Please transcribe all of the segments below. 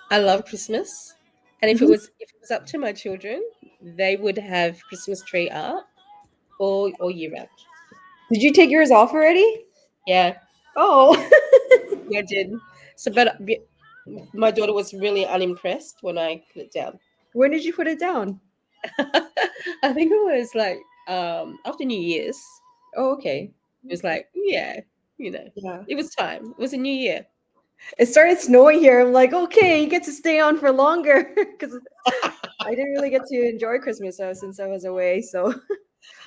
I love Christmas, and Mhm. if it was up to my children, they would have Christmas tree up all year round. Did you take yours off already? Yeah, Oh. yeah, I did. So, my daughter was really unimpressed when I put it down. When did you put it down? I think it was like after New Year's. Oh, okay. It was like, yeah, Yeah. it was time. It was a new year. It started snowing here. I'm like, okay, you get to stay on for longer because I didn't really get to enjoy Christmas since I was away. So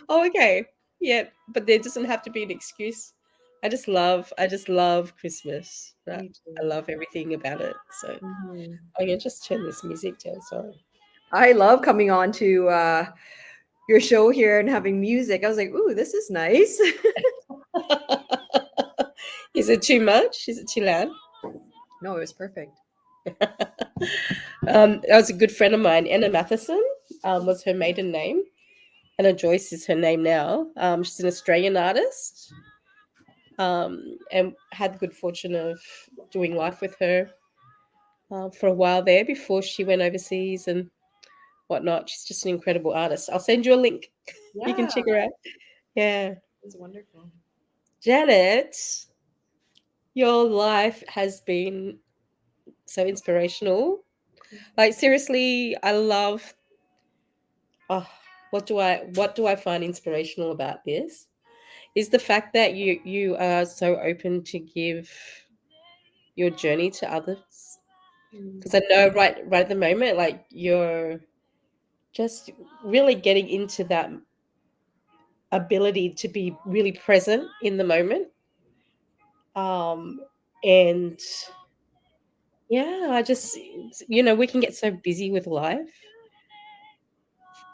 Oh, okay. Yeah, but there doesn't have to be an excuse. I just love Christmas. Right? me I too. love everything about it. So Mhm. I'm gonna just turn this music down. Sorry. I love coming on to your show here and having music. I was like, ooh, this is nice. Is it too much? Is it too loud? No, it was perfect. That was a good friend of mine, Anna Matheson, was her maiden name. Anna Joyce is her name now. She's an Australian artist, and had the good fortune of doing life with her for a while there before she went overseas and whatnot. She's just an incredible artist. I'll send you a link. You can Yeah, check her out. Yeah. it's wonderful. Janet, your life has been so inspirational. Like seriously, I love oh, what do I find inspirational about this? Is the fact that you are so open to give your journey to others. Mm. Because I know right at the moment, like you're just really getting into that ability to be really present in the moment. And yeah, I just we can get so busy with life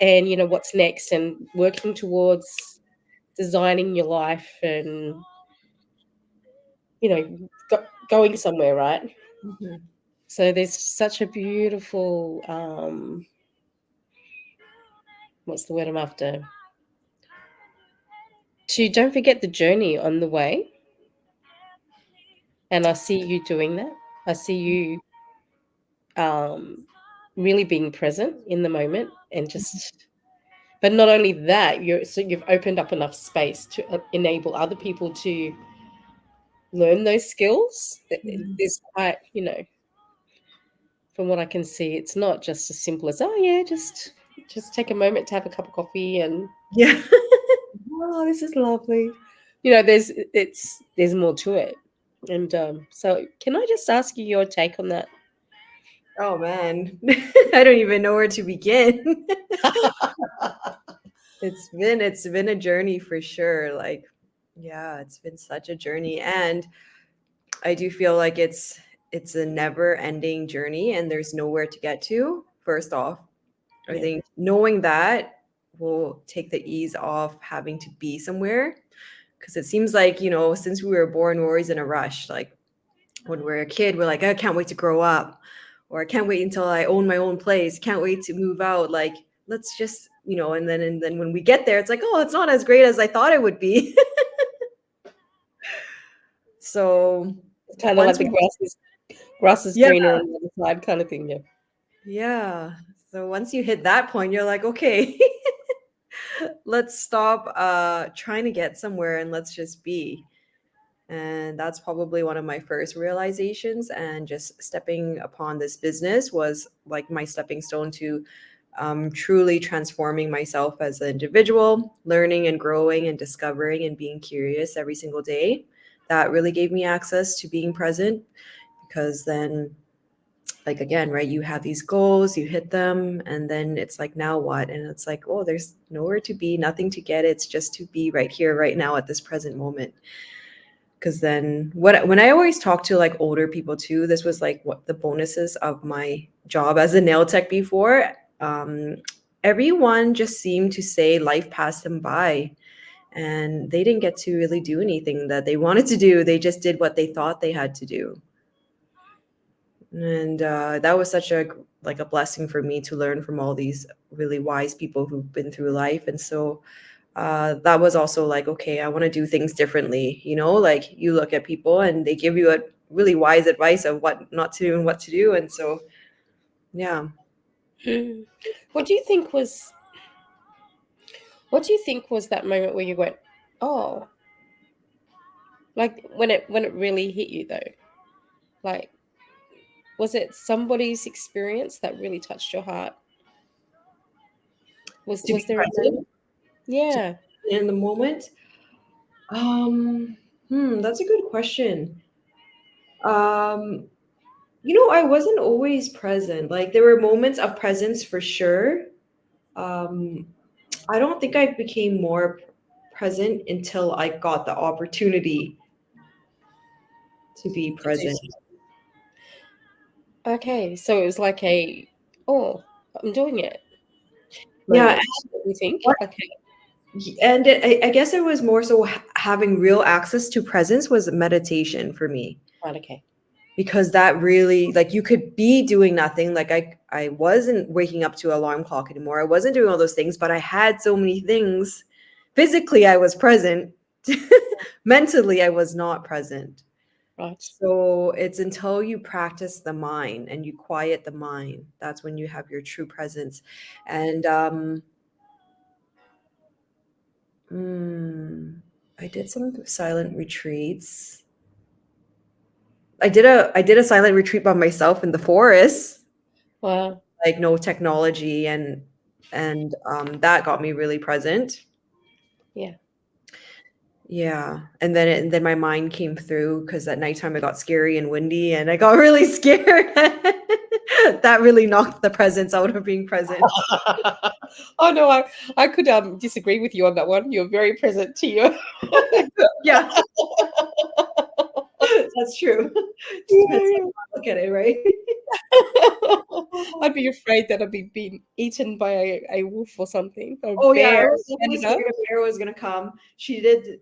and what's next and working towards designing your life and going somewhere, right? Mhm. So there's such a beautiful what's the word I'm after? To don't forget the journey on the way. And I see you doing that. I see you um really being present in the moment and just but not only that, you've opened up enough space to enable other people to learn those skills. Mhm. There's quite, from what I can see, it's not just as simple as, oh yeah, just take a moment to have a cup of coffee and Yeah. oh, this is lovely. There's more to it. And so can I just ask you your take on that? Oh man, I don't even know where to begin. It's been a journey for sure. Like, yeah, it's been such a journey, and I do feel like it's a never-ending journey, and there's nowhere to get to. First off, I Yeah. think knowing that will take the ease off having to be somewhere because it seems like since we were born, we're always in a rush. Like when we're a kid, we're like, I can't wait to grow up, or I can't wait until I own my own place. Can't wait to move out. Like let's just and then when we get there, it's like, oh, it's not as great as I thought it would be. So It's kind of like once the we grass is yeah greener on the other side kind of thing, yeah. yeah so once you hit that point, you're like, okay, let's stop trying to get somewhere and let's just be. And that's probably one of my first realizations, and just stepping upon this business was like my stepping stone to truly transforming myself as an individual, learning and growing and discovering and being curious every single day. That really gave me access to being present, because then, like, again, right, you have these goals, you hit them, and then it's like, now what? And it's like, oh, there's nowhere to be, nothing to get. It's just to be right here right now at this present moment. Because then when I always talk to like older people too, this was like what the bonuses of my job as a nail tech before. um, Everyone just seemed to say life passed them by, and they didn't get to really do anything that they wanted to do. They just did what they thought they had to do. And that was such a blessing for me to learn from all these really wise people who've been through life. And so that was also like, okay, I want to do things differently. Like you look at people and they give you really wise advice of what not to do and what to do. And so, yeah. Mm. What do you think was what do you think was that moment where you went, oh, like when it really hit you though? Like, was it somebody's experience that really touched your heart? To Was be there a present, moment? to Yeah. be in the moment. That's a good question. Um, I wasn't always present. Like there were moments of presence for sure. Um, I don't think I became more present until I got the opportunity to be To do present. okay, so it was like a, oh, I'm doing it Yeah, moment. You think? what Okay, and I guess it was more so having real access to presence was meditation for me, right, okay. because that really, like, you could be doing nothing, like I wasn't waking up to alarm clock anymore, I wasn't doing all those things, but I had so many things. Physically I was present. Mentally I was not present. Right. So it's until you practice the mind and you quiet the mind, that's when you have your true presence. And mm, I did some silent retreats. I did a silent retreat by myself in the forest, Wow. like no technology, and that got me really present. Yeah. Yeah, and then my mind came through because at nighttime it got scary and windy, and I got really scared. That really knocked the presence out of being present. Oh no, I could disagree with you on that one. You're very present to you. Yeah, that's true. Just depends Yeah. on how you look at it, right? I'd be afraid that I'd be being eaten by a wolf or something, or a Oh yeah, I bear, was definitely predator. scared a bear was gonna come. She did.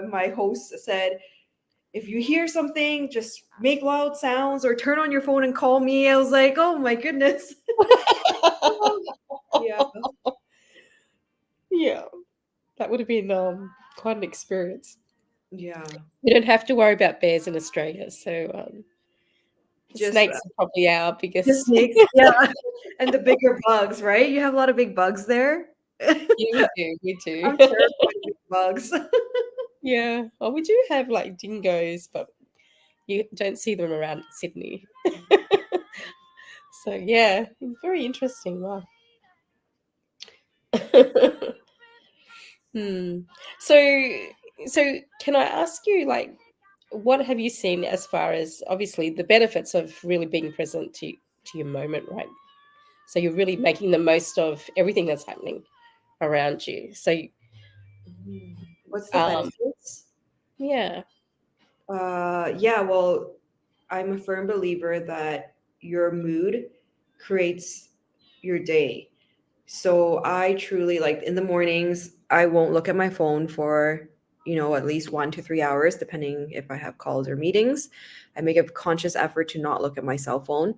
My host said, "If you hear something, just make loud sounds or turn on your phone and call me." I was like, "Oh my goodness." Yeah, Yeah, that would have been quite an experience. yeah. We don't have to worry about bears in Australia, so Just snakes are probably our just biggest. snakes. Yeah, and the bigger bugs, right? You have a lot of big bugs there. Yeah, we do, we do. I'm terrified of big bugs. Yeah. Oh, we do have like dingoes, but you don't see them around Sydney. So yeah, very interesting. Wow. Hmm. So can I ask you like what have you seen as far as obviously the benefits of really being present to your moment, right? So you're really making the most of everything that's happening around you. So What's the um benefits? yeah, Yeah, well, I'm a firm believer that your mood creates your day. So I truly, like, in the mornings, I won't look at my phone for, at least 1 to 3 hours, depending if I have calls or meetings. I make a conscious effort to not look at my cell phone.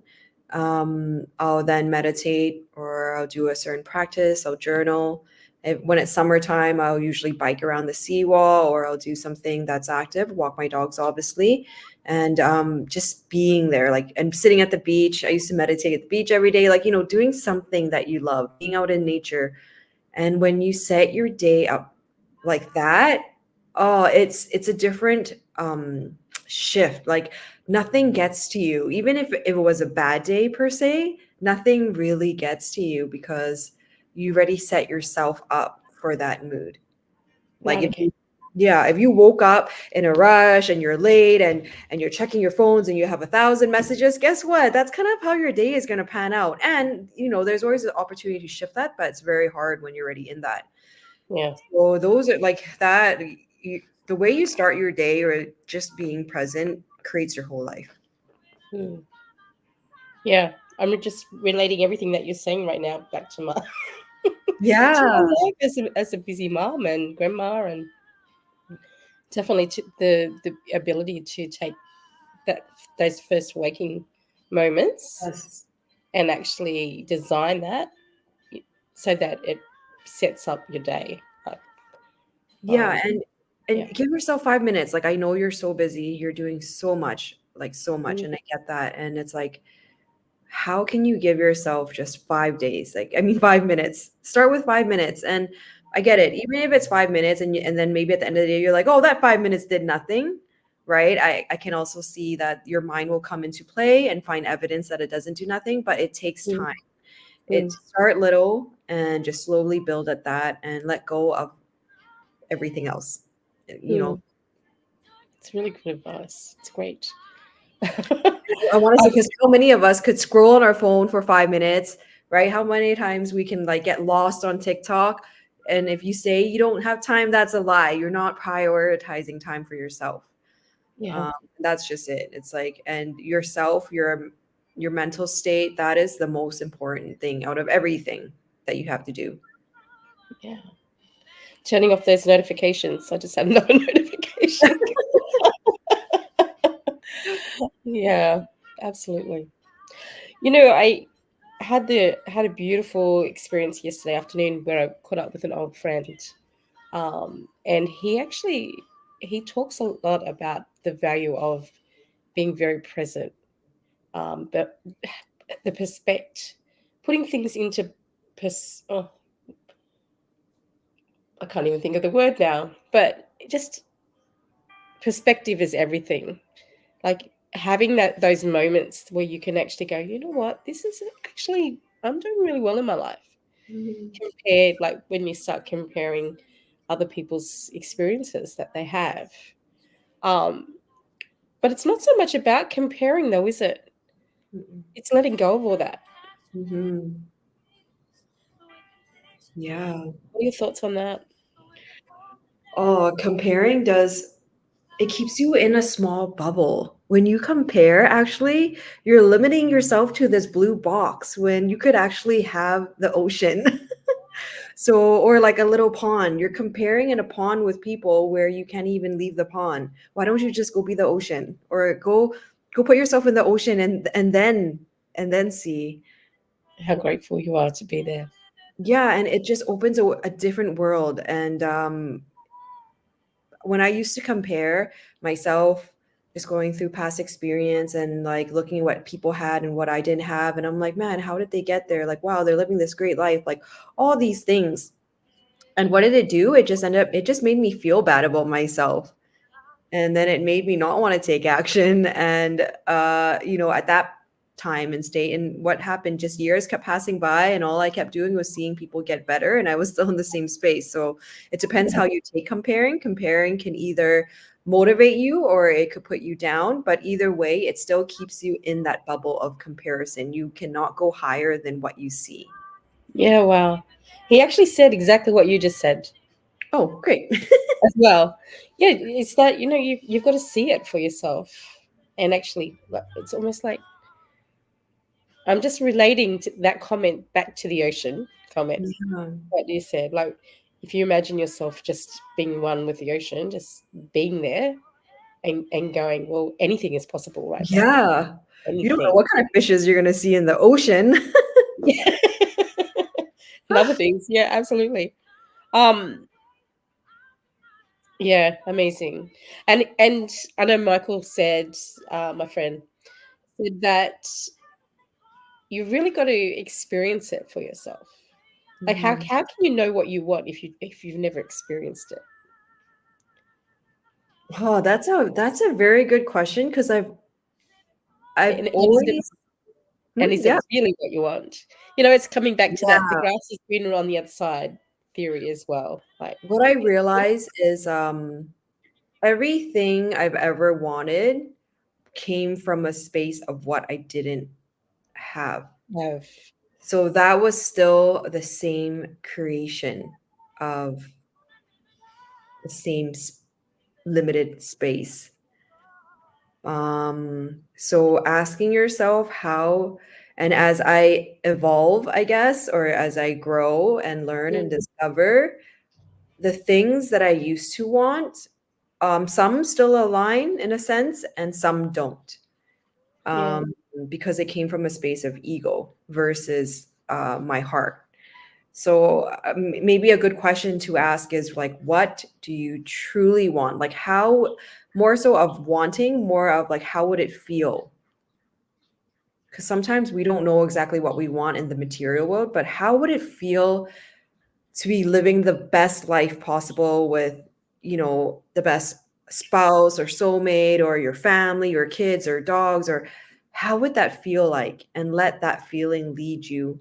I'll then meditate or I'll do a certain practice, I'll journal. When it's summertime, I'll usually bike around the seawall or I'll do something that's active, walk my dogs, obviously. And just being there, like, and sitting at the beach. I used to meditate at the beach every day, like, doing something that you love, being out in nature. And when you set your day up like that, oh, it's a different shift. Like nothing gets to you. Even if it was a bad day per se, nothing really gets to you because you already set yourself up for that mood. Like right, if okay. you, yeah, if you woke up in a rush and you're late and you're checking your phones and you have 1,000 messages, guess what? That's kind of how your day is going to pan out. And there's always an opportunity to shift that, but it's very hard when you're already in that. Yeah. So those are like that. The way you start your day or just being present creates your whole life. Hmm. Yeah. I'm just relating everything that you're saying right now back to my to Yeah. my life as a busy mom and grandma and definitely to the ability to take that those first waking moments Yes. and actually design that so that it sets up your day. Yeah, Um, and yeah, give yourself 5 minutes. Like I know you're so busy, you're doing so much. like so much, Mm, and I get that. And it's like, how can you give yourself just 5 days? Like, I mean, 5 minutes. Start with 5 minutes, and I get it. Even if it's 5 minutes, and then maybe at the end of the day you're like, oh, that 5 minutes did nothing, right? I can also see that your mind will come into play and find evidence that it doesn't do nothing, but it takes mm, time. It mm, start little and just slowly build at that, and let go of everything else. You know, mm. It's really good advice. It's great. I want to say, Um, because how many of us could scroll on our phone for 5 minutes, right? How many times we can like get lost on TikTok? And if you say you don't have time, that's a lie. You're not prioritizing time for yourself. yeah, Um, that's just it. It's like, and yourself, your mental state, that is the most important thing out of everything that you have to do. yeah. Turning off those notifications. I just had another notification. Yeah, absolutely. I had a beautiful experience yesterday afternoon where I caught up with an old friend, and he talks a lot about the value of being very present, but the perspective, putting things into oh, I can't even think of the word now, but just perspective is everything. Like having those moments where you can actually go, you know what, this is actually I'm doing really well in my life. Mhm. Compared, like when you start comparing other people's experiences that they have. Um, but it's not so much about comparing though, is it? Mm-mm. It's letting go of all that. Mhm. Yeah. What are your thoughts on that? Oh, comparing does, it keeps you in a small bubble. When you compare, actually, you're limiting yourself to this blue box when you could actually have the ocean. So, or like a little pond. You're comparing in a pond with people where you can't even leave the pond. Why don't you just go be the ocean, or go put yourself in the ocean, and then see. How grateful you are to be there. Yeah, and it just opens a different world. And when I used to compare myself, just going through past experience and like looking at what people had and what I didn't have, and I'm like, man, how did they get there? Like, wow, they're living this great life, like all these things. And what did it do? It just made me feel bad about myself. And then it made me not want to take action. And at that time and state, and what happened, just years kept passing by, and all I kept doing was seeing people get better, and I was still in the same space. So it depends how you take comparing can either motivate you or it could put you down, but either way it still keeps you in that bubble of comparison. You cannot go higher than what you see. Yeah, wow. He actually said exactly what you just said Oh, great. as well. Yeah, it's that you've got to see it for yourself, and actually, it's almost like I'm just relating to that comment back to the ocean comment. Yeah. What you said, like if you imagine yourself just being one with the ocean, just being there and going, well, anything is possible right now. Yeah. You don't know Anything. what kind of fishes you're gonna see in the ocean. Yeah. And other things. Yeah, absolutely. Um, yeah, amazing. And I know Michael said, my friend said that you really got to experience it for yourself. Like Mhm. how can you know what you want if you've never experienced it? Oh, that's a very good question, because I've And is it always. and is Yeah. it really what you want? It's coming back to that the Yeah. grass is greener on the other side theory as well. Like What I realize is everything I've ever wanted came from a space of what I didn't have. have So that was still the same creation of the same limited space. So asking yourself how, and as I evolve, I guess, or as I grow and learn and mm, discover the things that I used to want, some still align in a sense and some don't. yeah. Um, because it came from a space of ego versus my heart. So maybe a good question to ask is like, what do you truly want? Like, how more so of wanting, more of like, how would it feel? Because sometimes we don't know exactly what we want in the material world, but how would it feel to be living the best life possible with, the best spouse or soulmate or your family or kids or dogs, or how would that feel like? And let that feeling lead you.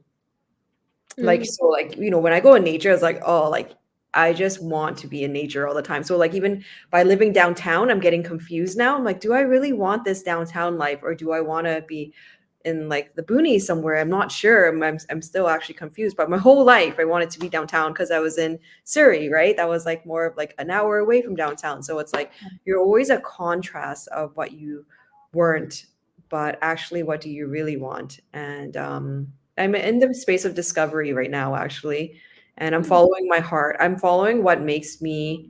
Like, Mm, so, like, when I go in nature, it's like, oh, like, I just want to be in nature all the time. So, like, even by living downtown, I'm getting confused now. I'm like, do I really want this downtown life, or do I want to be in like the boonies somewhere? I'm not sure. I'm still actually confused. But my whole life, I wanted to be downtown because I was in Surrey, right? That was like more of like an hour away from downtown. So it's like you're always a contrast of what you weren't, but actually, what do you really want? And I'm in the space of discovery right now, actually, and I'm mm. following my heart. I'm following what makes me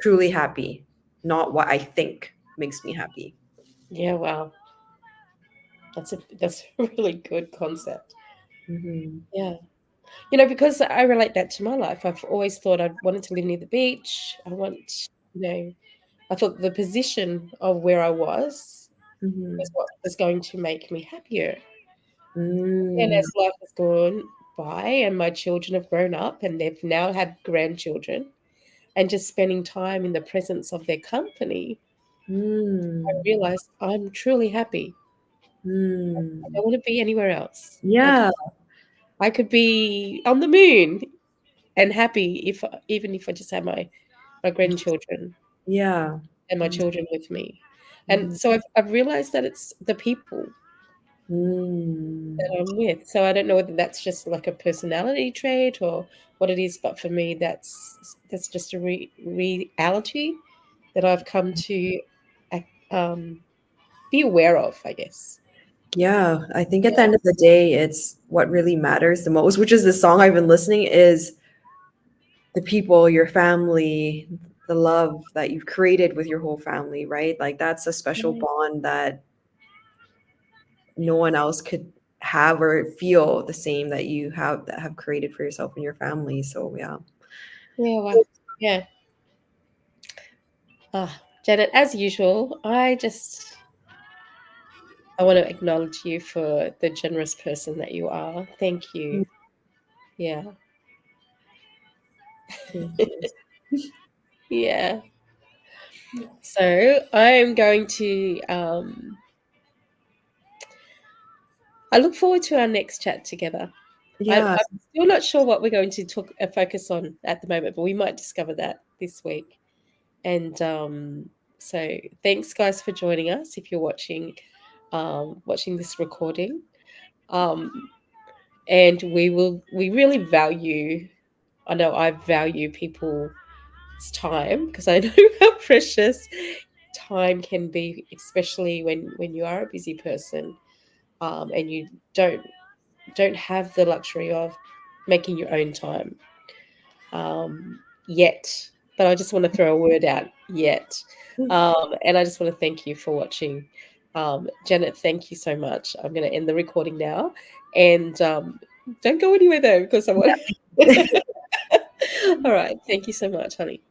truly happy, not what I think makes me happy. Yeah, wow. That's a really good concept. Mhm. Yeah. Because I relate that to my life. I've always thought I wanted to live near the beach. You know, I thought the position of where I was Mhm. what was going to make me happier. And Mm. as life has gone by and my children have grown up and they've now had grandchildren, and just spending time in the presence of their company, I Mm. realized I'm truly happy. I Mm. don't want to be anywhere else. Yeah. I could be on the moon and happy even if I just had my grandchildren Yeah. and my children with me. And Mhm. so I've realized that it's the people that Mm. I'm with. So I don't know whether that's just like a personality trait or what it is, but for me, that's just a reality that I've come to ac- um, be aware of, I guess. Yeah, I think at the Yeah, end of the day, it's what really matters the most, which is the song I've been listening, is the people, your family, the love that you've created with your whole family, right? Like that's a special yeah, bond that no one else could have or feel the same that you have created for yourself and your family. So yeah. yeah, well, yeah. Janet, as usual, I want to acknowledge you for the generous person that you are. Thank you. Yeah, Thank you. yeah. So I'm going to. I look forward to our next chat together. Yeah. I'm still not sure what we're going to focus on at the moment, but we might discover that this week. And so, thanks, guys, for joining us. If you're watching this recording, um, and we really value. I know I value people's time because I know how precious time can be, especially when you are a busy person, and you don't have the luxury of making your own time yet. But I just want to throw a word out yet. And I just want to thank you for watching. Janet, thank you so much. I'm going to end the recording now. And don't go anywhere though, because I want. All right. Thank you so much, honey.